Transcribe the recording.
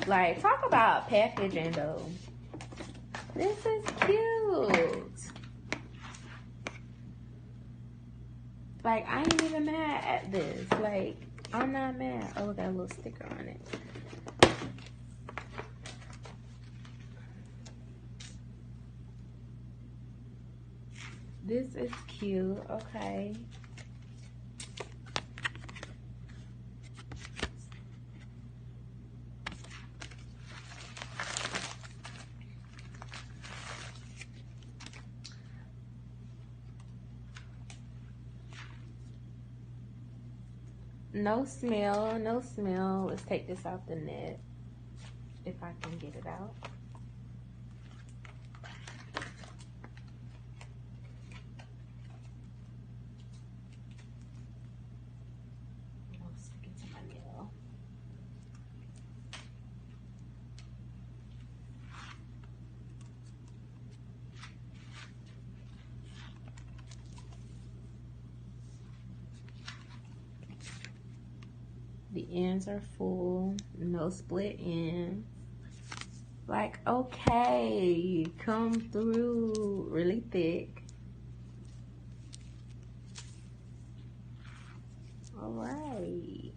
Like, talk about packaging though. This is cute. Like, I ain't even mad at this. Like, I'm not mad. Oh, got a little sticker on it. This is cute. Okay. No smell, no smell. Let's take this out the net if I can get it out. I'll stick it to my nail. The ends are full, no split ends. Like, okay, come through, really thick. All right.